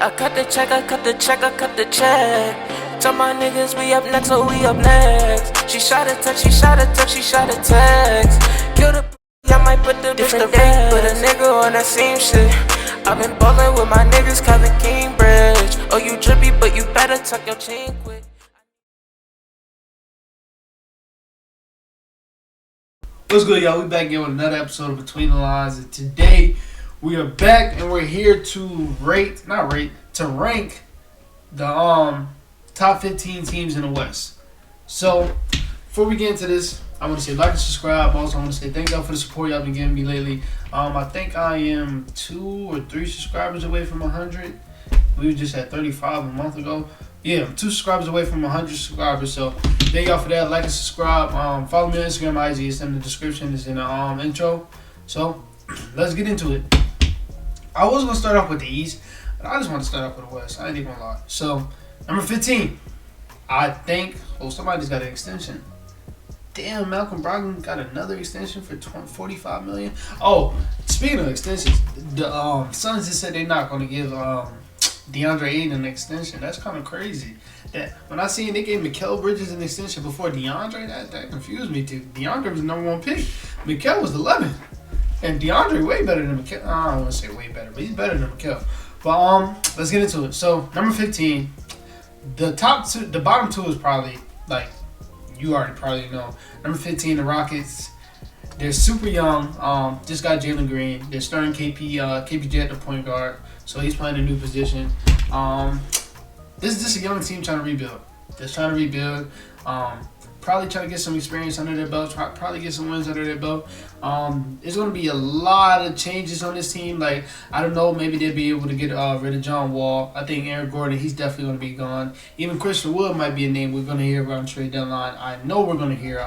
I cut the check, I cut the check, I cut the check. Tell my niggas we up next, so we up next. She shot a text, she shot a text, she shot a text. Kill the I might put the different day, put a nigga on that same shit. I've been ballin' with my niggas, Kevin Cambridge. Oh, you drippy, but you better tuck your chain quick. What's good, y'all? We back again with another episode of Between the Lines, and today we are back and we're here to rank the top 15 teams in the West. So before we get into this, I want to say like and subscribe. Also, I want to say thank y'all for the support y'all been giving me lately. I think I am 2 or 3 subscribers away from 100. We were just at 35 a month ago. Yeah, I'm 2 subscribers away from 100 subscribers. So thank y'all for that. Like and subscribe. Follow me on Instagram, IG. It's in the description. It's in the intro. So let's get into it. I was gonna start off with the East, but I just want to start off with the West. I ain't even gonna lie. So number 15, I think. Oh, somebody just got an extension. Damn, Malcolm Brogdon got another extension for $45 million. Oh, speaking of extensions, the Suns just said they're not gonna give DeAndre Ayton an extension. That's kind of crazy. That when I seen they gave Mikal Bridges an extension before DeAndre, that confused me too. DeAndre was the number 1 pick. Mikal was 11th. And DeAndre way better than Mikal. I don't want to say way better, but he's better than Mikal. But let's get into it. So number 15, the bottom two is probably like you already probably know. Number 15, the Rockets. They're super young. Just got Jalen Green. They're starting KPJ at the point guard, so he's playing a new position. This is just a young team trying to rebuild. Just trying to rebuild. Probably trying to get some experience under their belt. Probably get some wins under their belt. There's going to be a lot of changes on this team. Like, I don't know, maybe they'll be able to get rid of John Wall. I think Aaron Gordon, he's definitely going to be gone. Even Christian Wood might be a name we're going to hear around trade deadline. I know we're going to hear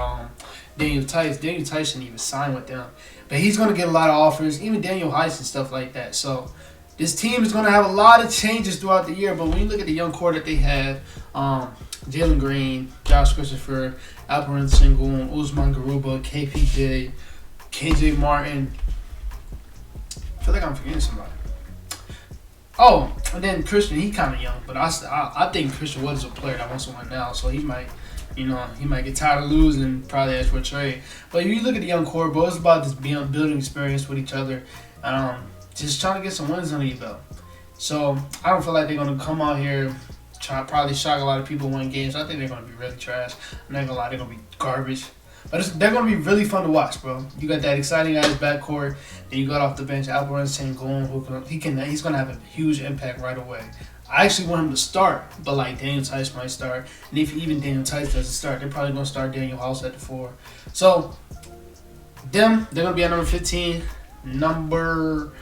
Daniel Tice. Daniel Tice shouldn't even sign with them. But he's going to get a lot of offers, even Daniel Heiss and stuff like that. So this team is going to have a lot of changes throughout the year. But when you look at the young core that they have, Jalen Green, Josh Christopher, Alperen Sengun, Usman Garuba, KPJ, KJ Martin. I feel like I'm forgetting somebody. Oh, and then Christian, he kind of young, but I think Christian Wood is a player that wants to win now, so he might get tired of losing, probably ask for a trade. But if you look at the young core, bro, it's about this building experience with each other, just trying to get some wins under your belt. So I don't feel like they're gonna come out here. Probably shock a lot of people win games. I think they're going to be really trash. I'm not going to lie, they're going to be garbage. But they're going to be really fun to watch, bro. You got that exciting ass backcourt. Then you got off the bench Alperen Sengun, he's going to have a huge impact right away. I actually want him to start, but like Daniel Tice might start. And if even Daniel Tice doesn't start, they're probably going to start Daniel House at the 4. So, they're going to be at number 15. Number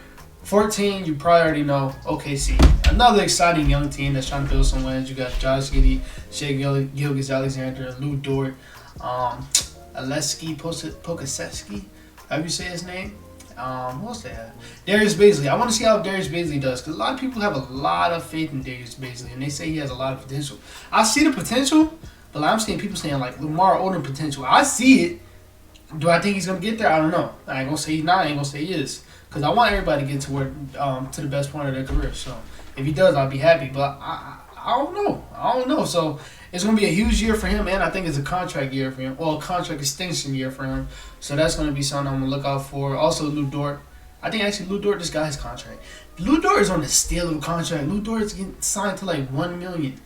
14, you probably already know, OKC. Another exciting young team that's trying to build some wins. You got Josh Giddey, Shai Gilgeous-Alexander, Lou Dort, Aleksej Pokusevski, however you say his name. What's that? Darius Bazley. I want to see how Darius Bazley does, because a lot of people have a lot of faith in Darius Bazley, and they say he has a lot of potential. I see the potential, but I'm seeing people saying like Lamar Odom potential. I see it. Do I think he's going to get there? I don't know. I ain't going to say he's not. I ain't going to say he is. Because I want everybody to get to where to the best point of their career. So if he does, I'll be happy. But I don't know. I don't know. So it's going to be a huge year for him, and I think it's a contract year for him. Well, a contract extension year for him. So that's going to be something I'm going to look out for. Also, Lou Dort. I think actually Lou Dort just got his contract. Lou Dort is on the steal of a contract. Lou Dort is getting signed to like $1 million.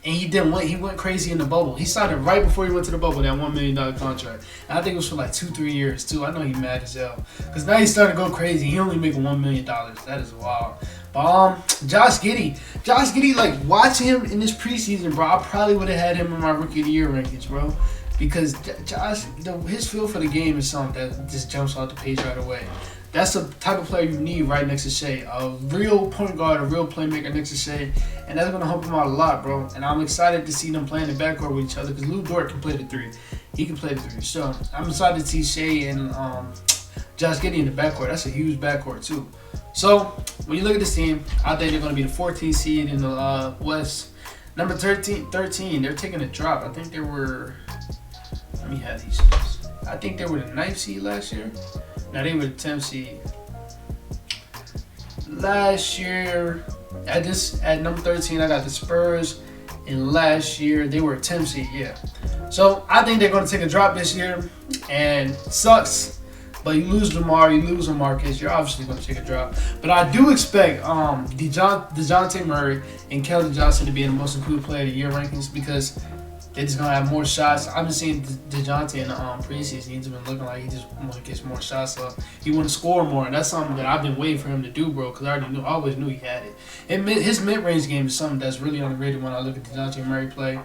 And he went crazy in the bubble. He signed it right before he went to the bubble, that $1 million contract. And I think it was for like 2-3 years too. I know he's mad as hell. Because now he's starting to go crazy. He only making $1 million. That is wild. But Josh Giddey, like watching him in this preseason, bro, I probably would have had him in my rookie of the year rankings, bro. Because Josh, his feel for the game is something that just jumps off the page right away. That's the type of player you need right next to Shai. A real point guard, a real playmaker next to Shai. And that's going to help him out a lot, bro. And I'm excited to see them playing the backcourt with each other, because Lou Dort can play the 3. He can play the 3. So I'm excited to see Shai and Josh Giddey in the backcourt. That's a huge backcourt, too. So when you look at this team, I think they're going to be the 14th seed in the West. Number 13, they're taking a drop. I think they were, let me have these. I think they were the 9th seed last year. Now they were the 10th seed. Last year, At number 13, I got the Spurs. And last year, they were a 10 seed, yeah. So I think they're going to take a drop this year. And sucks. But you lose Lamar, you lose Marcus, you're obviously going to take a drop. But I do expect DeJounte Murray and Keldon Johnson to be in the most improved player of the year rankings because they're just going to have more shots. I've been seeing DeJounte in the preseason. He's been looking like he just want to get more shots up. He want to score more, and that's something that I've been waiting for him to do, bro, because I always knew he had it. And his mid-range game is something that's really underrated when I look at DeJounte Murray play.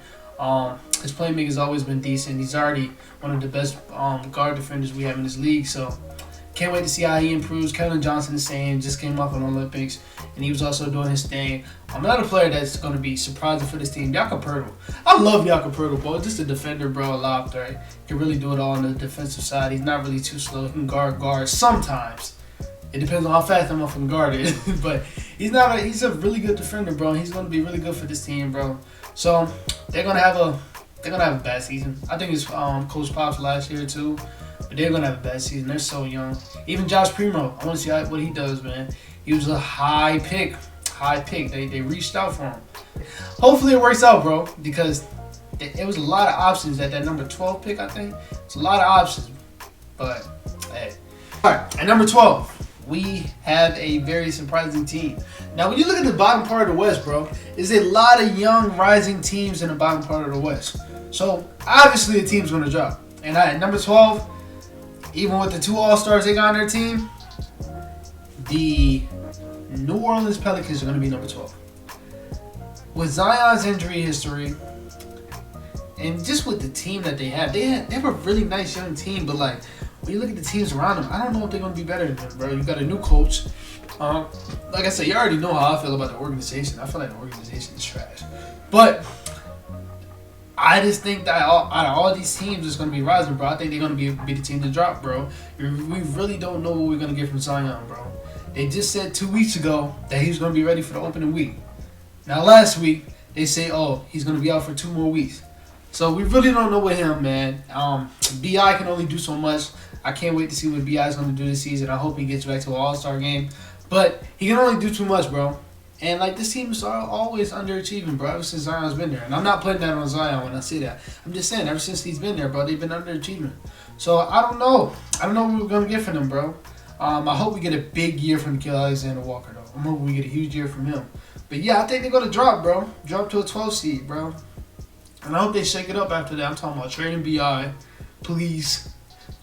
His playmaking has always been decent. He's already one of the best guard defenders we have in this league, so can't wait to see how he improves. Keldon Johnson the same, just came off on the Olympics, and he was also doing his thing. Another player that's going to be surprising for this team, Jakob Poeltl. I love Jakob Poeltl, bro. Just a defender, bro, a lob threat. He can really do it all on the defensive side. He's not really too slow. He can guard sometimes. It depends on how fast I'm from guard is, but he's a really good defender, bro. He's going to be really good for this team, bro. So they're gonna have a bad season. I think it's Coach Pop's last year too, but they're gonna have a bad season. They're so young. Even Josh Primo, I want to see what he does, man. He was a high pick. They reached out for him. Hopefully it works out, bro, because it was a lot of options at that number 12 pick. I think it's a lot of options, but hey. All right, at number 12. We have a very surprising team. Now, when you look at the bottom part of the West, bro, there's a lot of young rising teams in the bottom part of the West. So, obviously, a team's going to drop. And at number 12, even with the 2 All-Stars they got on their team, the New Orleans Pelicans are going to be number 12. With Zion's injury history, and just with the team that they have a really nice young team, but like, when you look at the teams around them, I don't know if they're going to be better than them, bro. You got a new coach. Like I said, you already know how I feel about the organization. I feel like the organization is trash. But I just think that out of all these teams that's going to be rising, bro, I think they're going to be the team to drop, bro. We really don't know what we're going to get from Zion, bro. They just said 2 weeks ago that he was going to be ready for the opening week. Now, last week, they say, oh, he's going to be out for 2 more weeks. So we really don't know with him, man. B.I. can only do so much. I can't wait to see what B.I. is going to do this season. I hope he gets back to an All-Star game. But he can only do too much, bro. And, like, this team is always underachieving, bro, ever since Zion's been there. And I'm not putting that on Zion when I say that. I'm just saying, ever since he's been there, bro, they've been underachieving. So, I don't know. I don't know what we're going to get from them, bro. I hope we get a big year from Nickeil Alexander-Walker, though. I'm hoping we get a huge year from him. But, yeah, I think they're going to drop, bro. Drop to a 12 seed, bro. And I hope they shake it up after that. I'm talking about trading B.I., please.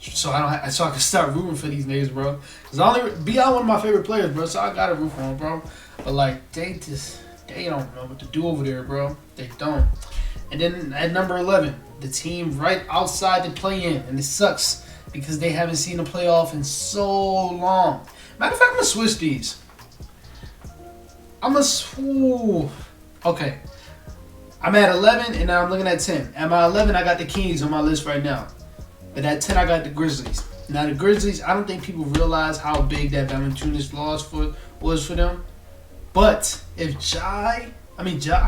So I can start rooting for these niggas, bro. Cause B.I. one of my favorite players, bro. So I gotta root for him, bro. But like they don't know what to do over there, bro. They don't. And then at number 11, the team right outside the play-in, and it sucks because they haven't seen a playoff in so long. Matter of fact, I'm gonna switch these. Okay. I'm at 11 and now I'm looking at 10. At my 11, I got the Kings on my list right now. But at 10, I got the Grizzlies. Now, the Grizzlies, I don't think people realize how big that Valanciunas loss was for them. But if I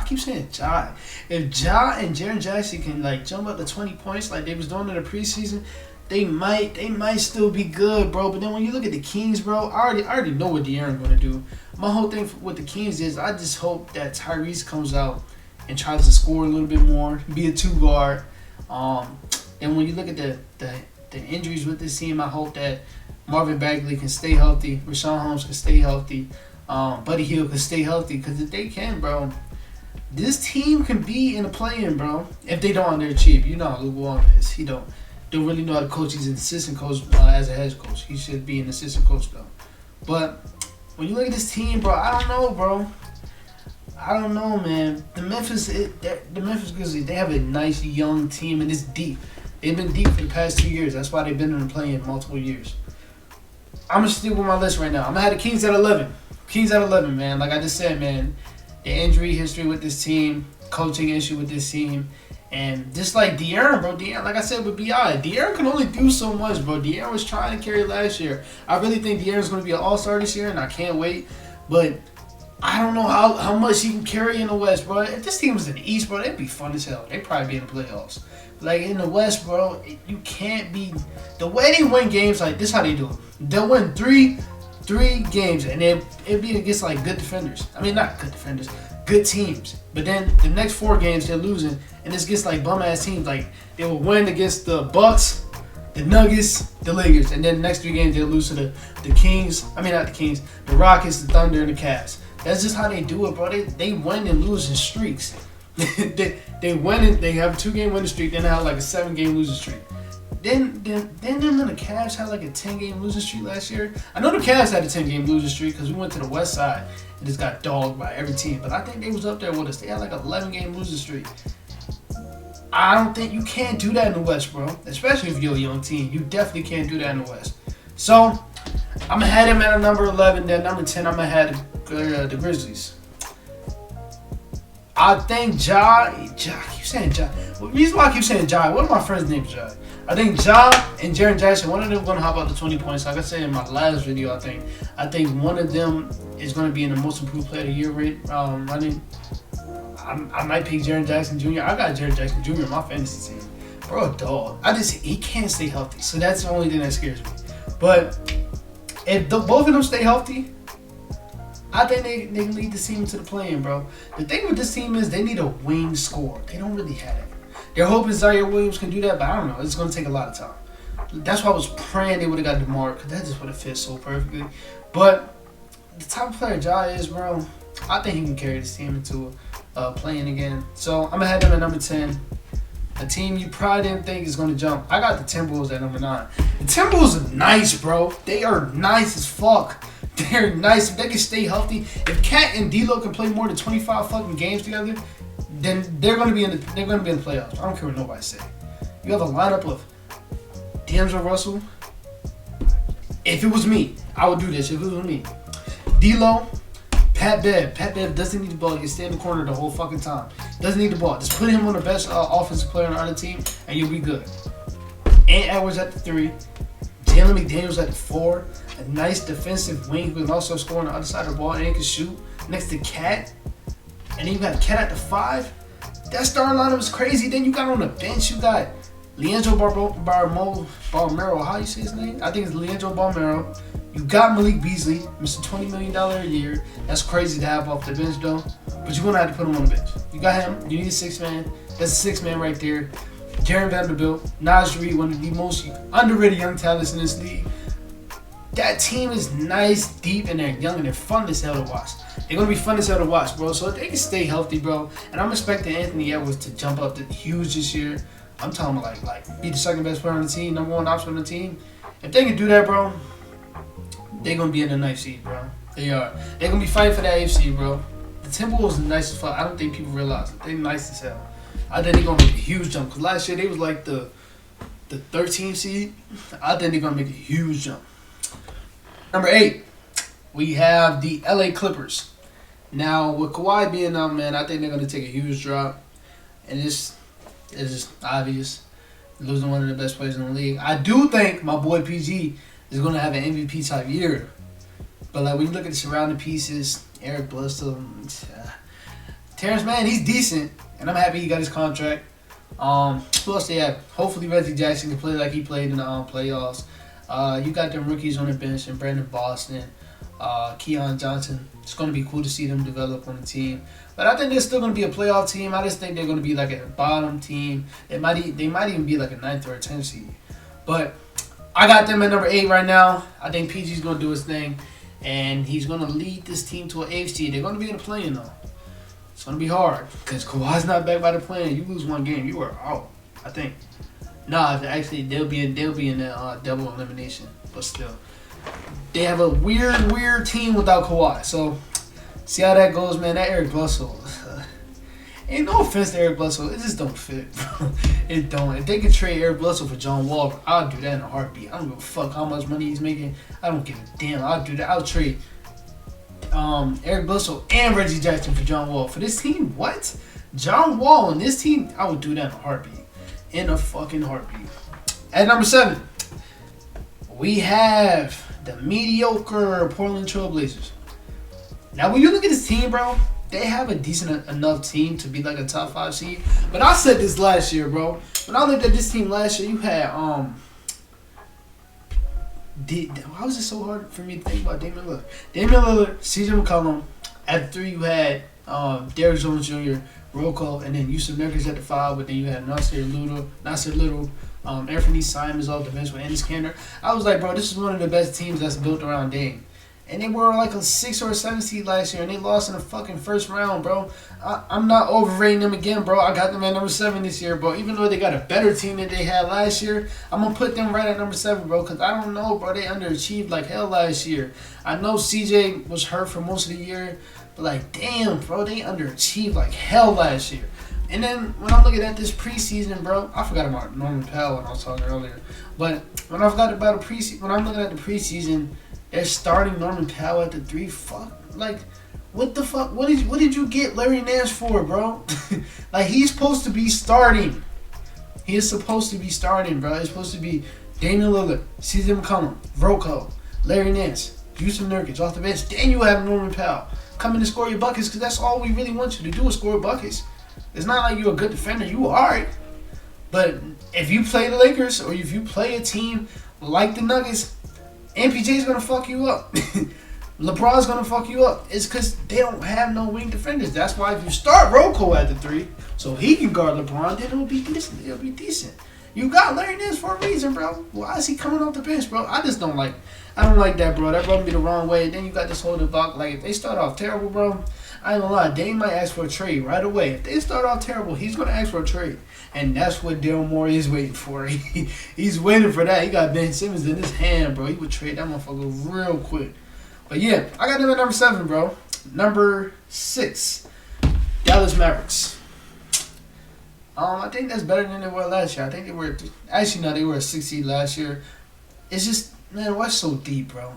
keep saying Jai. If Ja and Jaren Jackson can, like, jump up to 20 points like they was doing in the preseason, they might still be good, bro. But then when you look at the Kings, bro, I already know what De'Aaron's going to do. My whole thing with the Kings is I just hope that Tyrese comes out and tries to score a little bit more, be a 2-guard. And when you look at the injuries with this team, I hope that Marvin Bagley can stay healthy, Rashawn Holmes can stay healthy, Buddy Hield can stay healthy. Because if they can, bro, this team can be in the play-in, bro. If they don't underachieve, you know how Luke Walton is. He don't really know how to coach. He's an assistant coach as a head coach. He should be an assistant coach though. But when you look at this team, bro, I don't know, bro. I don't know, man. The Memphis Grizzlies, they have a nice young team and it's deep. They've been deep for the past 2 years. That's why they've been in the play-in multiple years. I'm going to stick with my list right now. I'm going to have the Kings at 11. Kings at 11, man. Like I just said, man, the injury history with this team, coaching issue with this team, and just like De'Aaron, bro. De'Aaron, like I said with B.I., De'Aaron can only do so much, bro. De'Aaron was trying to carry last year. I really think De'Aaron's going to be an all-star this year, and I can't wait. But I don't know how much he can carry in the West, bro. If this team was in the East, bro, it'd be fun as hell. They'd probably be in the playoffs. Like, in the West, bro, you can't be... The way they win games, like, this is how they do it. They'll win 3 3 games, and it'd be against like good defenders. I mean, not good defenders, good teams. But then the next 4 games they're losing, and it's against like bum ass teams. Like they will win against the Bucks, the Nuggets, the Lakers, and then the next 3 games they'll lose to the Kings. I mean, not the Kings, the Rockets, the Thunder, and the Cavs. That's just how they do it, bro. They win and lose in streaks. they win and they have a 2-game winning streak. Then they have like a 7-game losing streak. Then the Cavs had like a 10-game losing streak last year. I know the Cavs had a 10-game losing streak because we went to the West Side and just got dogged by every team. But I think they was up there with us. They had like an 11-game losing streak. I don't think you can't do that in the West, bro. Especially if you're a young team. You definitely can't do that in the West. So I'm gonna have them at a number 11. Then number 10, I'm gonna have the Grizzlies. I think Ja. I keep saying Ja. The reason why I keep saying Ja, one of my friends named Ja. I think Ja and Jaren Jackson, one of them going to hop out the 20 points. Like I said in my last video, I think one of them is going to be in the most improved player of the year running. I might pick Jaren Jackson Jr. I got Jaren Jackson Jr. in my fantasy team. Bro, a dog. He can't stay healthy. So that's the only thing that scares me. But if both of them stay healthy, I think they can lead the team to the play-in, bro. The thing with this team is they need a wing scorer. They don't really have it. They're hoping Zaire Williams can do that, but I don't know. It's going to take a lot of time. That's why I was praying they would have got DeMar, because that just would have fit so perfectly. But the type of player Ja is, bro, I think he can carry this team into playing again. So I'm going to have them at number 10. A team you probably didn't think is going to jump. I got the Timberwolves at number 9. The Timberwolves are nice, bro. They are nice as fuck. They're nice. If they can stay healthy, if Cat and D'Lo can play more than 25 fucking games together, then they're gonna be in the playoffs. I don't care what nobody say. You have a lineup of D'Angelo Russell. If it was me, I would do this. If it was me, D'Lo, Pat Bev. Pat Bev doesn't need the ball. He can stay in the corner the whole fucking time. Doesn't need the ball. Just put him on the best offensive player on the other team, and you'll be good. Ant Edwards at the 3. Jalen McDaniels at the 4. A nice defensive wing who can also score on the other side of the ball and can shoot. Next to Cat. And then you got Cat at the 5. That starting lineup is crazy. Then you got on the bench, you got Leandro Balmero. How you say his name? I think it's Leandro Balmero. You got Malik Beasley, Mr. $20 million a year. That's crazy to have off the bench, though. But you're going to have to put him on the bench. You got him. You need a 6-man. That's a 6-man right there. Jaron Vanderbilt, Naz Reid, one of the most underrated young talents in this league. That team is nice, deep, and they're young, and they're fun as hell to watch. They're going to be fun as hell to watch, bro. So if they can stay healthy, bro. And I'm expecting Anthony Edwards to jump up huge this year. I'm talking about, like be the second best player on the team, number 1 option on the team. If they can do that, bro, they're going to be in the ninth seed, bro. They are. They're going to be fighting for that AFC, bro. The Timberwolves are nice as fuck. I don't think people realize it. They're nice as hell. I think they're going to make a huge jump. Because last year, they was like the 13th seed. I think they're going to make a huge jump. Number 8, we have the LA Clippers. Now, with Kawhi being out, man, I think they're going to take a huge drop. And it's just obvious. Losing one of the best players in the league. I do think my boy PG is going to have an MVP type year. But like when you look at the surrounding pieces, Eric Bledsoe, Terrence Mann, he's decent. And I'm happy he got his contract. Who else they have? Hopefully Reggie Jackson can play like he played in the playoffs. You got them rookies on the bench and Brandon Boston, Keon Johnson. It's going to be cool to see them develop on the team. But I think they're still going to be a playoff team. I just think they're going to be like a bottom team. They might even be like a 9th or a 10th seed. But I got them at number 8 right now. I think PG's going to do his thing. And he's going to lead this team to an AFC. They're going to be in the play-in, though. It's going to be hard. Because Kawhi's not back by the play-in. You lose one game, you are out, I think. Nah, actually, they'll be in the double elimination. But still. They have a weird team without Kawhi. So, see how that goes, man. That Eric Bledsoe. Ain't no offense to Eric Bledsoe. It just don't fit, bro. It don't. If they could trade Eric Bledsoe for John Wall, I'll do that in a heartbeat. I don't give a fuck how much money he's making. I don't give a damn. I'll do that. I'll trade Eric Bledsoe and Reggie Jackson for John Wall. For this team, what? John Wall and this team, I would do that in a heartbeat. In a fucking heartbeat. At number 7, we have the mediocre Portland Trailblazers. Now, when you look at this team, bro, they have a decent enough team to be like a top 5 seed. But I said this last year, bro. When I looked at this team last year, you had Why was it so hard for me to think about Damian Lillard? Damian Lillard, CJ McCollum. At 3, you had Derrick Jones Jr., Rocco, and then Yusuf Nurkic at the 5. But then you had Nasir Little, Anthony Simons off the bench with Ennis Kanter. I was like, bro, this is one of the best teams that's built around Dame. And they were like a 6 or a 7 seed last year, and they lost in the fucking first round, bro. I'm not overrating them again, bro. I got them at number 7 this year, bro. Even though they got a better team than they had last year, I'm going to put them right at number 7, bro, because I don't know, bro. They underachieved like hell last year. I know CJ was hurt for most of the year, but like, damn, bro, they underachieved like hell last year. And then when I'm looking at this preseason, bro, I forgot about Norman Powell when I was talking earlier. But when I'm looking at the preseason, they're starting Norman Powell at the 3. Fuck, like, what the fuck? What did you get Larry Nance for, bro? Like, he's supposed to be starting. He is supposed to be starting, bro. It's supposed to be Damian Lillard, CJ McCollum, Rocco, Larry Nance, Yusuf Nurkic off the bench. Then you have Norman Powell come in to score your buckets, because that's all we really want you to do is score buckets. It's not like you're a good defender. You are. But if you play the Lakers or if you play a team like the Nuggets, MPJ's going to fuck you up. LeBron's going to fuck you up. It's because they don't have no wing defenders. That's why if you start Rocco at the 3 so he can guard LeBron, then it'll be decent. You got Larry Nance for a reason, bro. Why is he coming off the bench, bro? I don't like that, bro. That rubbed me the wrong way. And then you got this whole debacle. Like, if they start off terrible, bro, I ain't gonna lie, Dame might ask for a trade right away. If they start off terrible, he's gonna ask for a trade. And that's what Daryl Morey is waiting for. He's waiting for that. He got Ben Simmons in his hand, bro. He would trade that motherfucker real quick. But yeah, I got them at number 7, bro. Number 6, Dallas Mavericks. I think that's better than they were last year. I think they were they were a 6 seed last year. It's just, man, what's so deep, bro?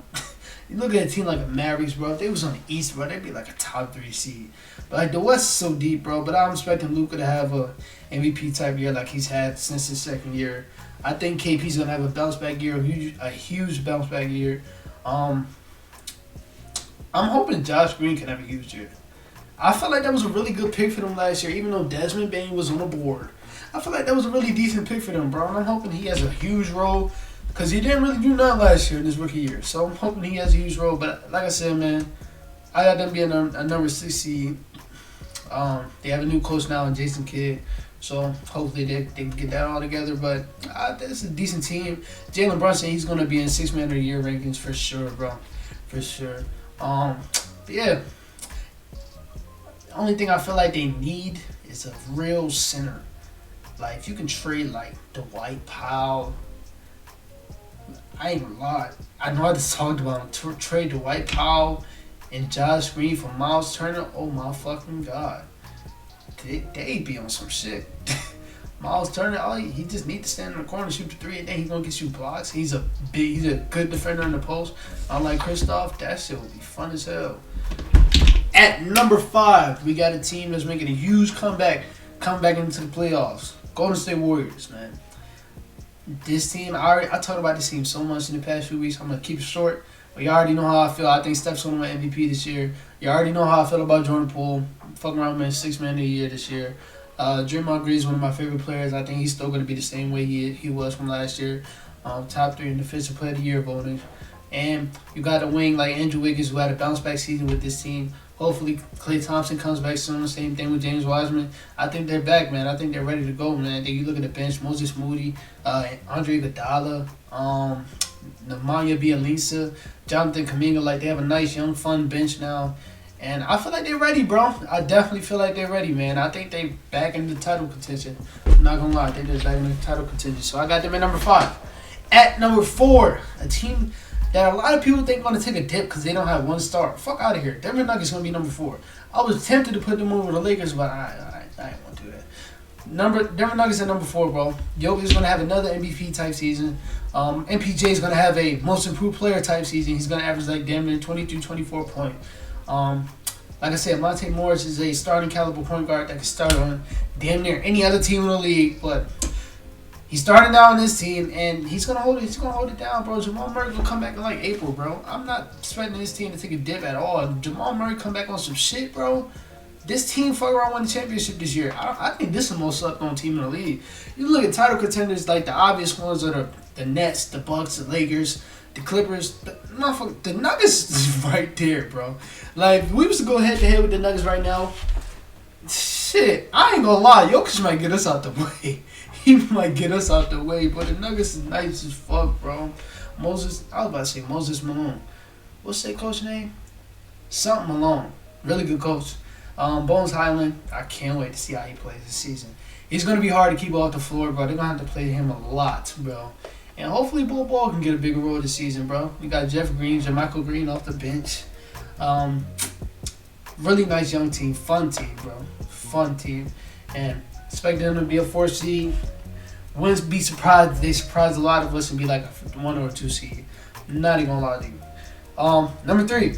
You look at a team like the Mavericks, bro. If they was on the East, bro, they'd be like a top 3 seed. But like the West is so deep, bro. But I'm expecting Luka to have a MVP type year like he's had since his second year. I think KP's gonna have a bounce back year, a huge bounce back year. I'm hoping Josh Green can have a huge year. I felt like that was a really good pick for them last year, even though Desmond Bane was on the board. I feel like that was a really decent pick for them, bro. And I'm hoping he has a huge role. Because he didn't really do nothing last year in his rookie year. So I'm hoping he has a huge role. But like I said, man, I got them being a number 6 seed. They have a new coach now, Jason Kidd. So hopefully they can get that all together. But that's a decent team. Jalen Brunson, he's going to be in 6-man of the year rankings for sure, bro. For sure. But yeah. The only thing I feel like they need is a real center. Like, if you can trade, like, Dwight Powell. I ain't gonna lie. I know I just talked about him. Trade Dwight Powell and Josh Green for Miles Turner. Oh my fucking god. They be on some shit. Miles Turner, he just needs to stand in the corner, shoot the 3, and then he's gonna get you blocks. He's a good defender in the post. Unlike Kristoff, that shit will be fun as hell. At number 5, we got a team that's making a huge comeback into the playoffs. Golden State Warriors, man. This team, I talked about this team so much in the past few weeks. I'm going to keep it short. But you already know how I feel. I think Steph's going to win MVP this year. You already know how I feel about Jordan Poole. Fucking around with 6-man of the year this year. Draymond Green is one of my favorite players. I think he's still going to be the same way he was from last year. Top 3 in defensive player of the year voting. And you got a wing like Andrew Wiggins who had a bounce back season with this team. Hopefully, Klay Thompson comes back soon. Same thing with James Wiseman. I think they're back, man. I think they're ready to go, man. You look at the bench: Moses Moody, Andre Iguodala, Nemanja Bjelica, Jonathan Kuminga. Like, they have a nice, young, fun bench now. And I feel like they're ready, bro. I definitely feel like they're ready, man. I think they back in the title contention. I'm not going to lie. I think they're back in the title contention. So I got them at number 5. At number 4, a team that a lot of people think going to take a dip because they don't have one star. Fuck out of here. Denver Nuggets going to be number 4. I was tempted to put them over the Lakers, but I didn't want to do that. Denver Nuggets at number 4, bro. Jokic is going to have another MVP type season. MPJ is going to have a most improved player type season. He's going to average like damn near 22, 24 points. Like I said, Monte Morris is a starting caliber point guard that can start on damn near any other team in the league, but he's starting out on this team, and he's gonna hold it. He's gonna hold it down, bro. Jamal Murray will come back in like April, bro. I'm not expecting this team to take a dip at all. If Jamal Murray come back on some shit, bro, this team fuck around win the championship this year. I think this is the most slept-on team in the league. You look at title contenders, like the obvious ones are the Nets, the Bucks, the Lakers. The Clippers, the Nuggets is right there, bro. Like, if we was to go head to head with the Nuggets right now, shit, I ain't gonna lie, Jokic might get us out the way. He might get us out the way, but the Nuggets is nice as fuck, bro. I was about to say Moses Malone. What's that coach name? Something Malone. Really good coach. Bones Highland, I can't wait to see how he plays this season. He's going to be hard to keep off the floor, bro. They're going to have to play him a lot, bro. And hopefully Ball can get a bigger role this season, bro. We got Jeff Green, Jermichael Green off the bench. Really nice young team. Fun team, bro. Fun team. And expect them to be a 4 seed. Wouldn't be surprised. They surprised a lot of us and be like a 1 or 2 seed. Not even going to lie to you. Number 3,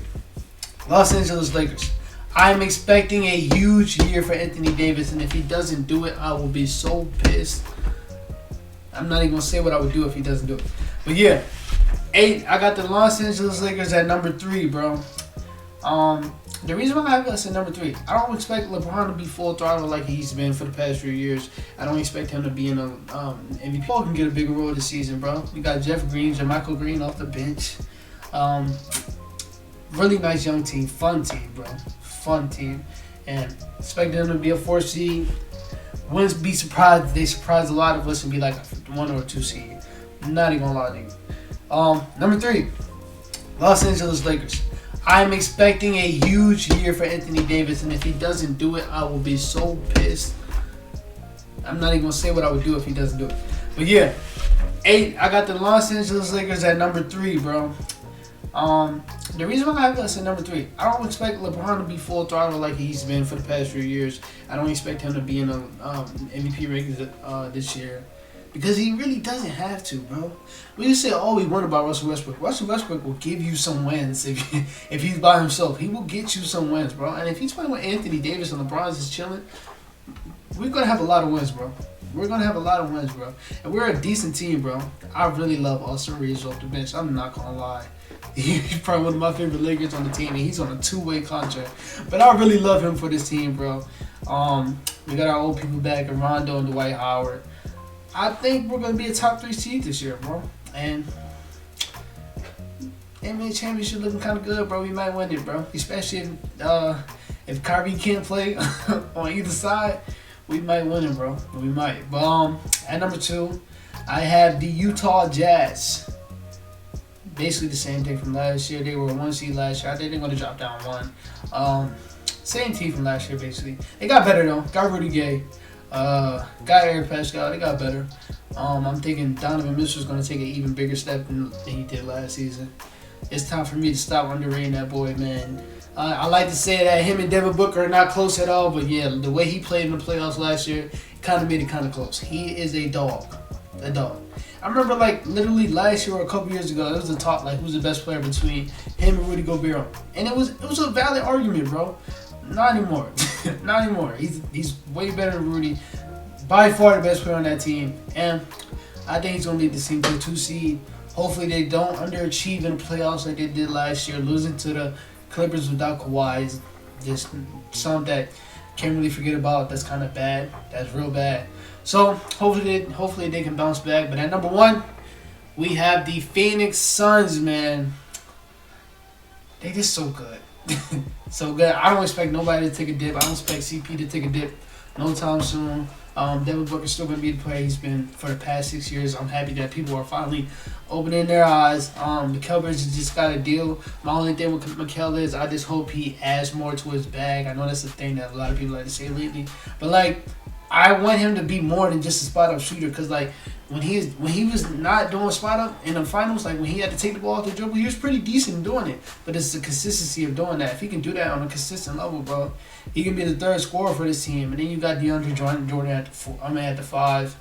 Los Angeles Lakers. I'm expecting a huge year for Anthony Davis, and if he doesn't do it, I will be so pissed. I'm not even going to say what I would do if he doesn't do it. But yeah, 8, I got the Los Angeles Lakers at number 3, bro. The reason why I have us at number 3, I don't expect LeBron to be full throttle like he's been for the past few years. I don't expect him to be in a MVP. Paul can get a bigger role this season, bro. We got Jeff Green, Jermichael Green off the bench. Really nice young team, fun team, bro. Fun team. And expect them to be a 4 seed. Wouldn't be surprised. They surprised a lot of us and be like a 1 or 2 seed. Not even gonna lie to you. Number 3, Los Angeles Lakers. I'm expecting a huge year for Anthony Davis, and if he doesn't do it, I will be so pissed. I'm not even gonna say what I would do if he doesn't do it. But yeah, 8, I got the Los Angeles Lakers at number 3, bro. The reason why I have us at number 3, I don't expect LeBron to be full throttle like he's been for the past few years. I don't expect him to be in the MVP rankings this year. Because he really doesn't have to, bro. We can say all we want about Russell Westbrook. Russell Westbrook will give you some wins if he's by himself. He will get you some wins, bro. And if he's playing with Anthony Davis and LeBron's just chilling, we're going to have a lot of wins, bro. We're going to have a lot of wins, bro. And we're a decent team, bro. I really love Austin Reeves off the bench. I'm not going to lie. He's probably one of my favorite Lakers on the team, and he's on a 2-way contract. But I really love him for this team, bro. We got our old people back, Rondo and Dwight Howard. I think we're going to be a top 3 seed this year, bro. And NBA championship looking kind of good, bro. We might win it, bro. Especially if Kyrie can't play on either side, we might win it, bro. We might. But at number 2, I have the Utah Jazz. Basically the same thing from last year. They were a 1 seed last year. I think they're going to drop down 1. Same team from last year, basically. They got better, though. Got Rudy Gay. Got Eric Pascal. They got better. I'm thinking Donovan Mitchell's going to take an even bigger step than he did last season. It's time for me to stop underrating that boy, man. I like to say that him and Devin Booker are not close at all, but yeah, the way he played in the playoffs last year kind of made it kind of close. He is a dog. A dog. I remember, like, literally last year or a couple years ago, there was a talk, like, who's the best player between him and Rudy Gobert. And it was a valid argument, bro. Not anymore. Not anymore. He's way better than Rudy. By far the best player on that team. And I think he's going to lead the team to a 2 seed. Hopefully they don't underachieve in the playoffs like they did last year. Losing to the Clippers without Kawhi is just something that can't really forget about. That's kind of bad. That's real bad. So hopefully they can bounce back. But at number 1, we have the Phoenix Suns, man. They just so good. So good. I don't expect nobody to take a dip. I don't expect CP to take a dip no time soon. Devin Booker's still going to be the player he's been for the past 6 years. I'm happy that people are finally opening their eyes. Mikal Bridges just got a deal. My only thing with Mikal is I just hope he adds more to his bag. I know that's the thing that a lot of people like to say lately. But, like, I want him to be more than just a spot-up shooter because, like, when he was not doing spot-up in the finals, like, when he had to take the ball off the dribble, he was pretty decent doing it. But it's the consistency of doing that. If he can do that on a consistent level, bro, he can be the 3rd scorer for this team. And then you got DeAndre Jordan at the 5.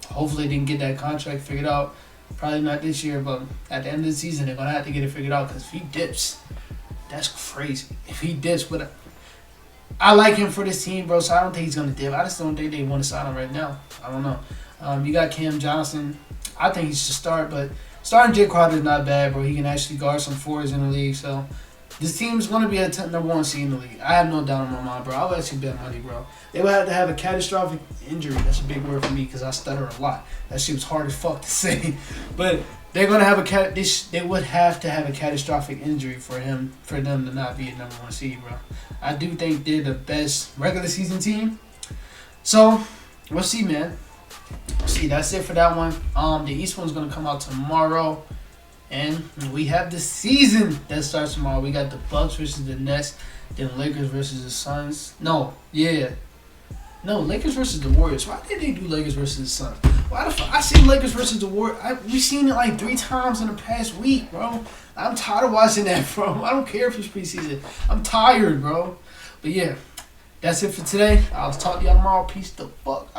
Hopefully they can get that contract figured out. Probably not this year, but at the end of the season, they're going to have to get it figured out because if he dips, that's crazy. If he dips, but I like him for this team, bro, so I don't think he's going to dip. I just don't think they want to sign him right now. I don't know. You got Cam Johnson. I think he should start, but starting Jay Crowder is not bad, bro. He can actually guard some 4s in the league, so this team's going to be a number 1 seed in the league. I have no doubt in my mind, bro. I would actually bet money, bro. They would have to have a catastrophic injury. That's a big word for me because I stutter a lot. That shit was hard as fuck to say. But they're gonna have they would have to have a catastrophic injury for them to not be a number 1 seed, bro. I do think they're the best regular season team. So we'll see, man. See, that's it for that one. The East one's gonna come out tomorrow, and we have the season that starts tomorrow. We got the Bucks versus the Nets, then Lakers versus the Suns. Lakers versus the Warriors. Why did they do Lakers versus the Suns? Why the fuck? I seen Lakers versus the Warriors. We've seen it like 3 times in the past week, bro. I'm tired of watching that, bro. I don't care if it's preseason. I'm tired, bro. But yeah, that's it for today. I'll talk to y'all tomorrow. Peace the fuck